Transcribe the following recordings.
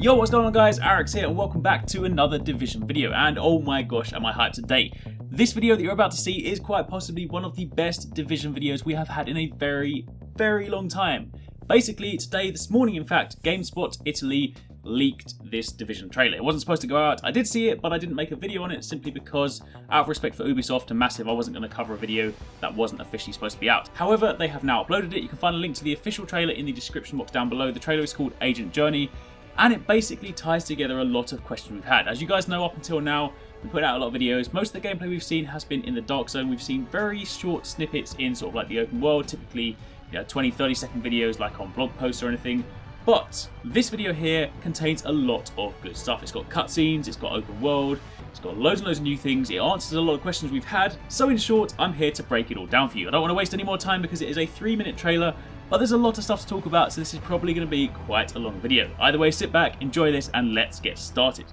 Yo, what's going on guys, Arekkz here and welcome back to another Division video, and oh my gosh am I hyped today. This video that you're about to see is quite possibly one of the best Division videos we have had in a very long time. Basically today, this morning in fact, GameSpot Italy leaked this Division trailer. It wasn't supposed to go out. I did see it, but I didn't make a video on it simply because, out of respect for Ubisoft and Massive, I wasn't going to cover a video that wasn't officially supposed to be out. However, they have now uploaded it. You can find a link to the official trailer in the description box down below. The trailer is called Agent Journey, and it basically ties together a lot of questions we've had. As you guys know, up until now, we put out a lot of videos. Most of the gameplay we've seen has been in the dark zone. We've seen very short snippets in sort of like the open world, typically 20-30 second videos like on blog posts or anything. But this video here contains a lot of good stuff. It's got cutscenes, it's got open world, it's got loads and loads of new things, it answers a lot of questions we've had. So in short, I'm here to break it all down for you. I don't want to waste any more time because it is a 3-minute trailer, but there's a lot of stuff to talk about, so this is probably going to be quite a long video. Either way, sit back, enjoy this, and let's get started.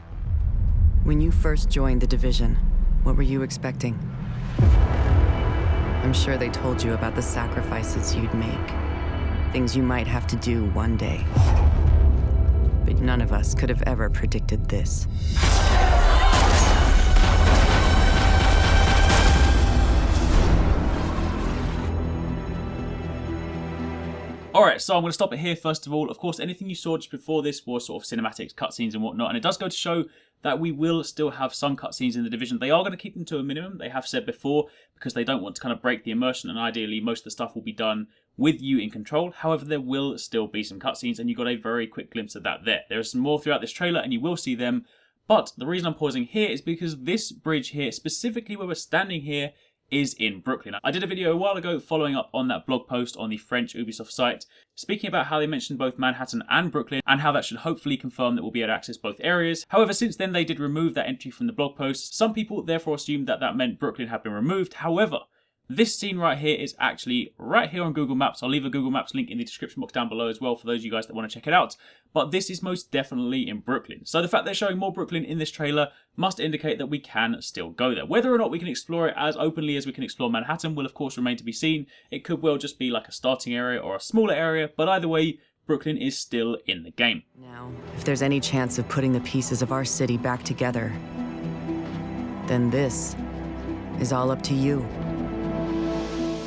When you first joined the Division, what were you expecting? I'm sure they told you about the sacrifices you'd make. Things you might have to do one day. But none of us could have ever predicted this. Alright, so I'm going to stop it here first of all. Of course, anything you saw just before this was sort of cinematics, cutscenes and whatnot, and it does go to show that we will still have some cutscenes in the Division. They are going to keep them to a minimum, they have said before, because they don't want to kind of break the immersion, and ideally most of the stuff will be done with you in control. However, there will still be some cutscenes, and you got a very quick glimpse of that there. There are some more throughout this trailer, and you will see them, but the reason I'm pausing here is because this bridge here, specifically where we're standing here, is in Brooklyn. I did a video a while ago following up on that blog post on the French Ubisoft site, speaking about how they mentioned both Manhattan and Brooklyn, and how that should hopefully confirm that we'll be able to access both areas. However, since then they did remove that entry from the blog post. Some people therefore assumed that that meant Brooklyn had been removed. However, this scene right here is actually right here on Google Maps. I'll leave a Google Maps link in the description box down below as well for those of you guys that want to check it out. But this is most definitely in Brooklyn. So the fact they're showing more Brooklyn in this trailer must indicate that we can still go there. Whether or not we can explore it as openly as we can explore Manhattan will of course remain to be seen. It could well just be like a starting area or a smaller area, but either way, Brooklyn is still in the game. Now, if there's any chance of putting the pieces of our city back together, then this is all up to you.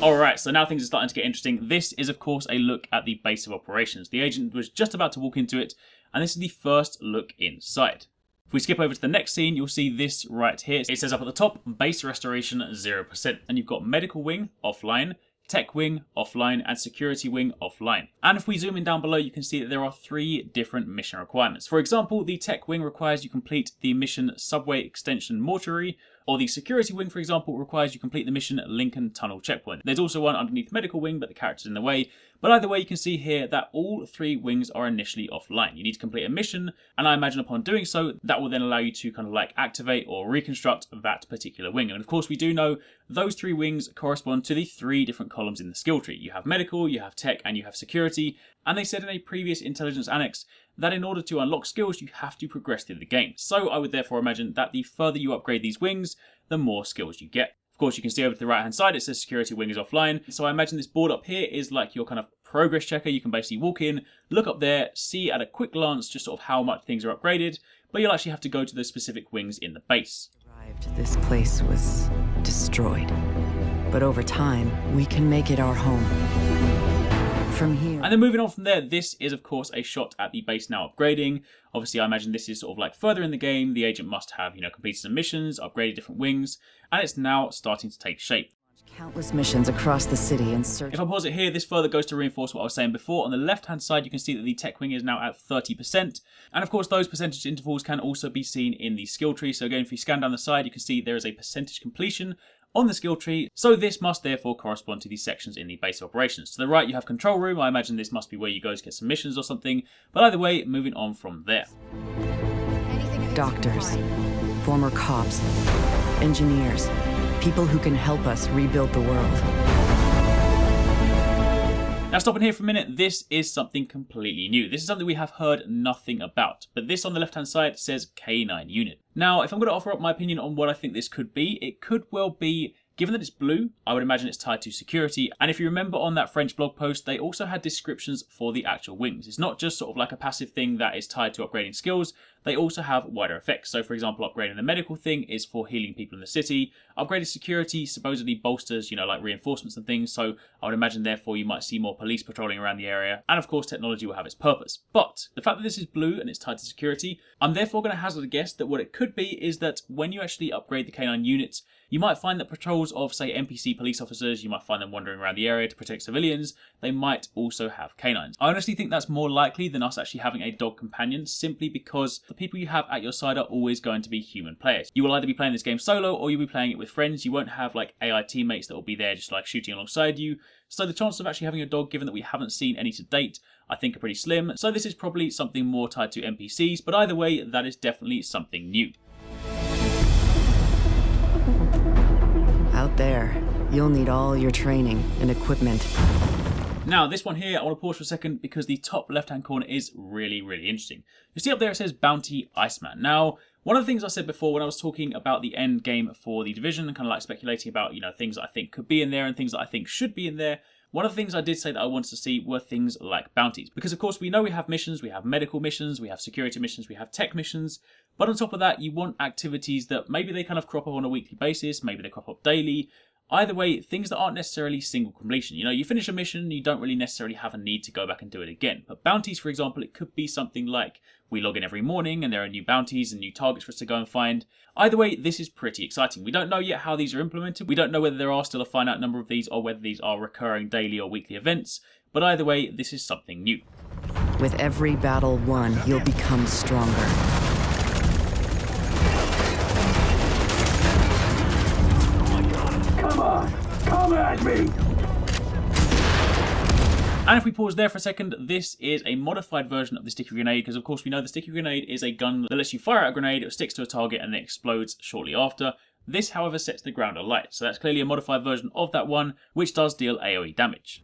Alright, so now things are starting to get interesting. This is of course a look at the base of operations. The agent was just about to walk into it, and this is the first look inside. If we skip over to the next scene, you'll see this right here. It says up at the top, base restoration 0%. And you've got medical wing offline, tech wing offline, and security wing offline. And if we zoom in down below, you can see that there are 3 different mission requirements. For example, the tech wing requires you complete the mission Subway Extension Mortuary, or the security wing, for example, requires you complete the mission Lincoln Tunnel Checkpoint. There's also one underneath medical wing, but the character's in the way. But either way, you can see here that all 3 wings are initially offline. You need to complete a mission, and I imagine upon doing so, that will then allow you to kind of like activate or reconstruct that particular wing. And of course, we do know those 3 wings correspond to the 3 different columns in the skill tree. You have medical, you have tech, and you have security. And they said in a previous intelligence annex that in order to unlock skills, you have to progress through the game. So I would therefore imagine that the further you upgrade these wings, the more skills you get. Of course, you can see over to the right hand side, it says security wing is offline. So I imagine this board up here is like your kind of progress checker. You can basically walk in, look up there, see at a quick glance just sort of how much things are upgraded, but you'll actually have to go to the specific wings in the base. This place was destroyed, but over time, we can make it our home. From here. And then moving on from there, this is of course a shot at the base now upgrading. Obviously, I imagine this is sort of like further in the game. The agent must have, completed some missions, upgraded different wings, and it's now starting to take shape. Countless missions across the city in search. If I pause it here, this further goes to reinforce what I was saying before. On the left-hand side, you can see that the tech wing is now at 30%. And of course, those percentage intervals can also be seen in the skill tree. So again, if you scan down the side, you can see there is a percentage completion on the skill tree, so this must therefore correspond to these sections in the base of operations. To the right you have control room. I imagine this must be where you go to get some missions or something, but either way, moving on from there. Doctors, former cops, engineers, people who can help us rebuild the world. Now stopping here for a minute, this is something completely new. This is something we have heard nothing about, but this on the left hand side says K9 unit. Now if I'm going to offer up my opinion on what I think this could be, it could well be Given that it's blue, I would imagine it's tied to security, and if you remember on that French blog post, they also had descriptions for the actual wings. It's not just sort of like a passive thing that is tied to upgrading skills, they also have wider effects. So for example, upgrading the medical thing is for healing people in the city, upgraded security supposedly bolsters, like reinforcements and things, so I would imagine therefore you might see more police patrolling around the area, and of course technology will have its purpose. But the fact that this is blue and it's tied to security, I'm therefore going to hazard a guess that what it could be is that when you actually upgrade the canine units, you might find that patrols of, say, NPC police officers, you might find them wandering around the area to protect civilians, they might also have canines. I honestly think that's more likely than us actually having a dog companion, simply because the people you have at your side are always going to be human players. You will either be playing this game solo or you'll be playing it with friends. You won't have like AI teammates that will be there just like shooting alongside you. So the chances of actually having a dog, given that we haven't seen any to date, I think are pretty slim. So this is probably something more tied to NPCs, but either way, that is definitely something new. Out there, you'll need all your training and equipment. Now, this one here, I want to pause for a second because the top left-hand corner is really, really interesting. You see up there it says Bounty Iceman. Now, one of the things I said before when I was talking about the end game for the Division and kind of like speculating about, things that I think could be in there and things that I think should be in there, one of the things I did say that I wanted to see were things like bounties. Because of course we know we have missions, we have medical missions, we have security missions, we have tech missions. But on top of that, you want activities that maybe they kind of crop up on a weekly basis, maybe they crop up daily. Either way, things that aren't necessarily single completion. You finish a mission, you don't really necessarily have a need to go back and do it again. But bounties, for example, it could be something like we log in every morning and there are new bounties and new targets for us to go and find. Either way, this is pretty exciting. We don't know yet how these are implemented. We don't know whether there are still a finite number of these or whether these are recurring daily or weekly events. But either way, this is something new. With every battle won, you'll become stronger. Come at me! And if we pause there for a second, this is a modified version of the sticky grenade, because of course we know the sticky grenade is a gun that lets you fire out a grenade, it sticks to a target and then explodes shortly after. This, however, sets the ground alight, so that's clearly a modified version of that one, which does deal AoE damage.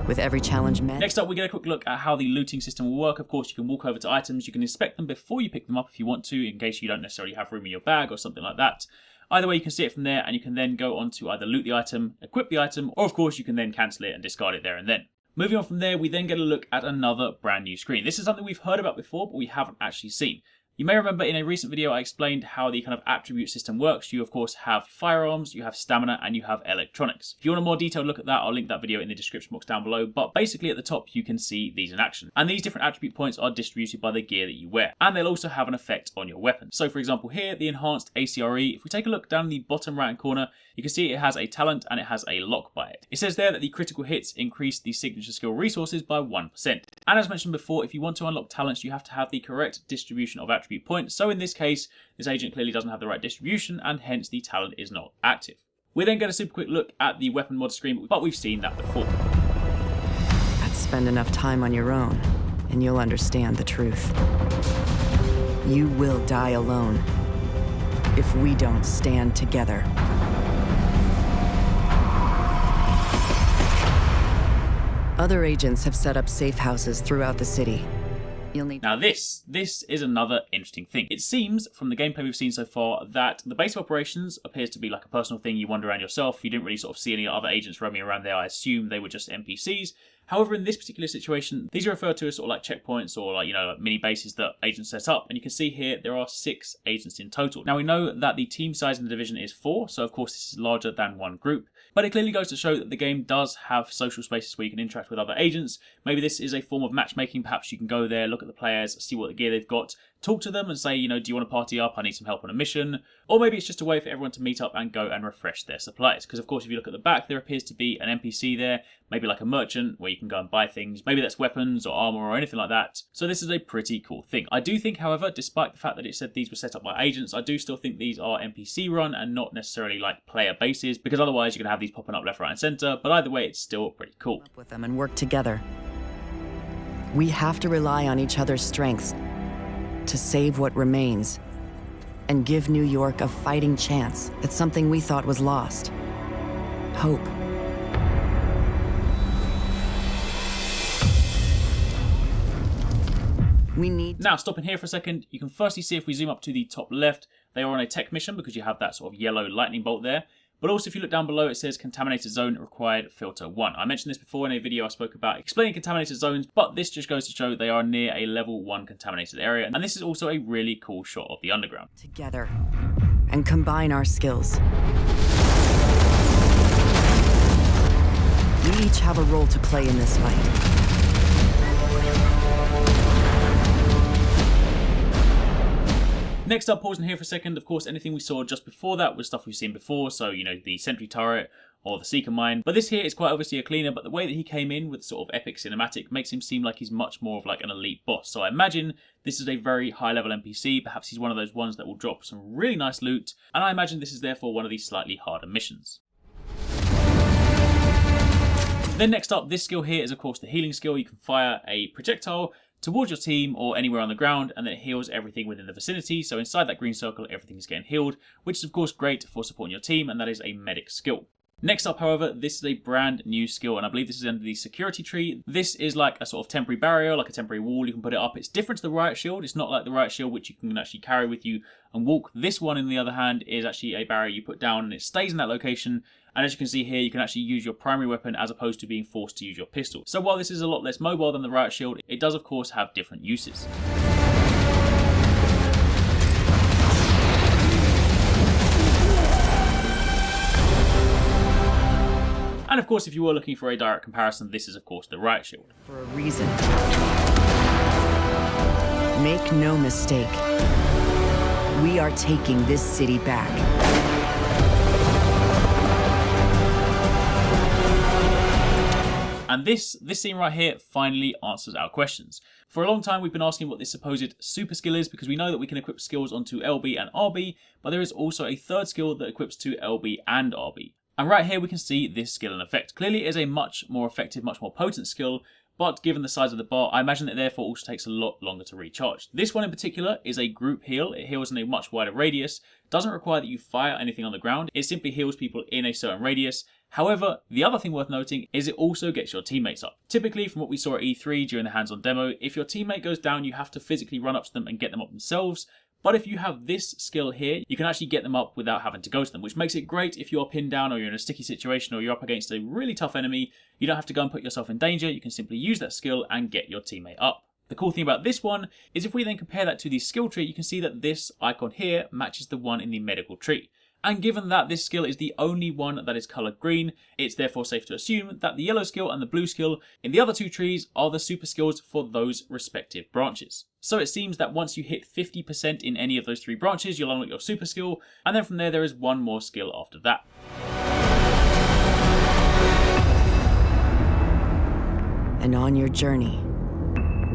With every challenge met. Next up, we get a quick look at how the looting system will work. Of course, you can walk over to items, you can inspect them before you pick them up if you want to, in case you don't necessarily have room in your bag or something like that. Either way, you can see it from there, and you can then go on to either loot the item, equip the item, or of course you can then cancel it and discard it there and then. Moving on from there, we then get a look at another brand new screen. This is something we've heard about before, but we haven't actually seen. You may remember in a recent video I explained how the kind of attribute system works. You of course have firearms, you have stamina, and you have electronics. If you want a more detailed look at that, I'll link that video in the description box down below, but basically at the top you can see these in action. And these different attribute points are distributed by the gear that you wear, and they'll also have an effect on your weapon. So for example here, the enhanced ACRE, if we take a look down the bottom right hand corner, you can see it has a talent and it has a lock by it. It says there that the critical hits increase the signature skill resources by 1%. And as mentioned before, if you want to unlock talents, you have to have the correct distribution of attribute points. So in this case, this agent clearly doesn't have the right distribution and hence the talent is not active. We then get a super quick look at the weapon mod screen, but we've seen that before. Spend enough time on your own, and you'll understand the truth. You will die alone if we don't stand together. Other agents have set up safe houses throughout the city. Now this is another interesting thing. It seems, from the gameplay we've seen so far, that the base of operations appears to be like a personal thing you wander around yourself. You didn't really sort of see any other agents roaming around there. I assume they were just NPCs. However, in this particular situation, these are referred to as sort of like checkpoints or like, like mini bases that agents set up. And you can see here, there are 6 agents in total. Now we know that the team size in the Division is 4. So of course this is larger than one group. But it clearly goes to show that the game does have social spaces where you can interact with other agents. Maybe this is a form of matchmaking. Perhaps you can go there, look at the players, see what gear they've got, talk to them and say, do you want to party up? I need some help on a mission. Or maybe it's just a way for everyone to meet up and go and refresh their supplies. Because of course, if you look at the back, there appears to be an NPC there, maybe like a merchant where you can go and buy things. Maybe that's weapons or armor or anything like that. So this is a pretty cool thing. I do think, however, despite the fact that it said these were set up by agents, I do still think these are NPC run and not necessarily like player bases, because otherwise you're going to have these popping up left, right and center. But either way, it's still pretty cool. With them and work together. We have to rely on each other's strengths to save what remains and give New York a fighting chance at something we thought was lost. Hope. We need... Now, stopping here for a second, you can firstly see if we zoom up to the top left, they are on a tech mission because you have that sort of yellow lightning bolt there. But also if you look down below, it says Contaminated Zone required filter 1. I mentioned this before in a video I spoke about explaining contaminated zones, but this just goes to show they are near a level 1 contaminated area. And this is also a really cool shot of the underground. Together and combine our skills. We each have a role to play in this fight. Next up, pausing here for a second, of course, anything we saw just before that was stuff we've seen before, so, you know, the sentry turret or the seeker mine. But this here is quite obviously a cleaner, but the way that he came in with sort of epic cinematic makes him seem like he's much more of like an elite boss. So I imagine this is a very high level NPC, perhaps he's one of those ones that will drop some really nice loot, and I imagine this is therefore one of these slightly harder missions. Then next up, this skill here is of course the healing skill. You can fire a projectile towards your team or anywhere on the ground, and then it heals everything within the vicinity. So inside that green circle, everything is getting healed, which is of course great for supporting your team, and that is a medic skill. Next up, however, this is a brand new skill, and I believe this is under the security tree. This is like a sort of temporary barrier, like a temporary wall. You can put it up. It's different to the riot shield. It's not like the riot shield, which you can actually carry with you and walk. This one, on the other hand, is actually a barrier you put down, and it stays in that location. And as you can see here, you can actually use your primary weapon as opposed to being forced to use your pistol. So while this is a lot less mobile than the riot shield, it does of course have different uses. And of course, if you were looking for a direct comparison, this is of course the riot shield. For a reason. Make no mistake. We are taking this city back. And this scene right here finally answers our questions. For a long time we've been asking what this supposed super skill is, because we know that we can equip skills onto LB and RB, but there is also a third skill that equips to LB and RB. And right here we can see this skill in effect. Clearly it is a much more effective, much more potent skill, but given the size of the bar, I imagine it therefore also takes a lot longer to recharge. This one in particular is a group heal. It heals in a much wider radius, doesn't require that you fire anything on the ground, it simply heals people in a certain radius. However, the other thing worth noting is it also gets your teammates up. Typically, from what we saw at E3 during the hands-on demo, if your teammate goes down, you have to physically run up to them and get them up themselves. But if you have this skill here, you can actually get them up without having to go to them, which makes it great if you're pinned down or you're in a sticky situation or you're up against a really tough enemy. You don't have to go and put yourself in danger. You can simply use that skill and get your teammate up. The cool thing about this one is if we then compare that to the skill tree, you can see that this icon here matches the one in the medical tree. And given that this skill is the only one that is coloured green, it's therefore safe to assume that the yellow skill and the blue skill in the other two trees are the super skills for those respective branches. So it seems that once you hit 50% in any of those three branches, you'll unlock your super skill, and then from there is one more skill after that. And on your journey,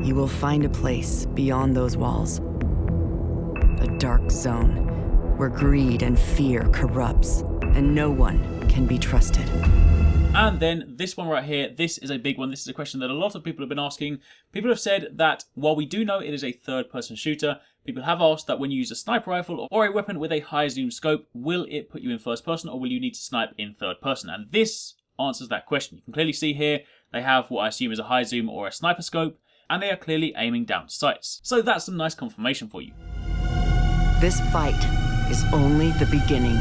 you will find a place beyond those walls. A dark zone where greed and fear corrupts, and no one can be trusted. And then this one right here, this is a big one. This is a question that a lot of people have been asking. People have said that while we do know it is a third-person shooter, people have asked that when you use a sniper rifle or a weapon with a high zoom scope, will it put you in first person or will you need to snipe in third person? And this answers that question. You can clearly see here, they have what I assume is a high zoom or a sniper scope, and they are clearly aiming down sights. So that's some nice confirmation for you. This fight is only the beginning.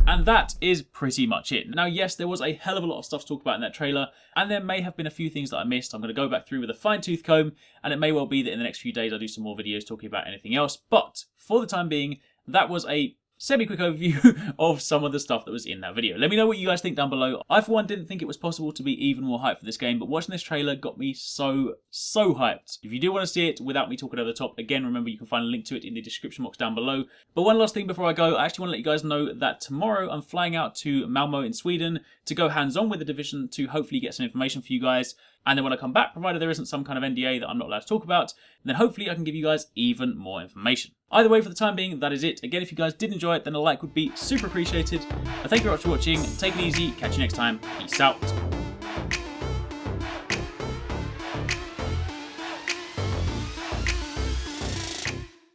And that is pretty much it. Now, yes, there was a hell of a lot of stuff to talk about in that trailer, and there may have been a few things that I missed. I'm going to go back through with a fine-tooth comb, and it may well be that in the next few days I do some more videos talking about anything else. But for the time being, that was a semi-quick overview of some of the stuff that was in that video. Let me know what you guys think down below. I, for one, didn't think it was possible to be even more hyped for this game, but watching this trailer got me so hyped. If you do want to see it without me talking over the top, again, remember you can find a link to it in the description box down below. But one last thing before I go, I actually want to let you guys know that tomorrow I'm flying out to Malmo in Sweden to go hands-on with the Division to hopefully get some information for you guys. And then when I come back, provided there isn't some kind of NDA that I'm not allowed to talk about, then hopefully I can give you guys even more information. Either way, for the time being, that is it. Again, if you guys did enjoy it, then a like would be super appreciated. Thank you very much for watching. Take it easy. Catch you next time. Peace out.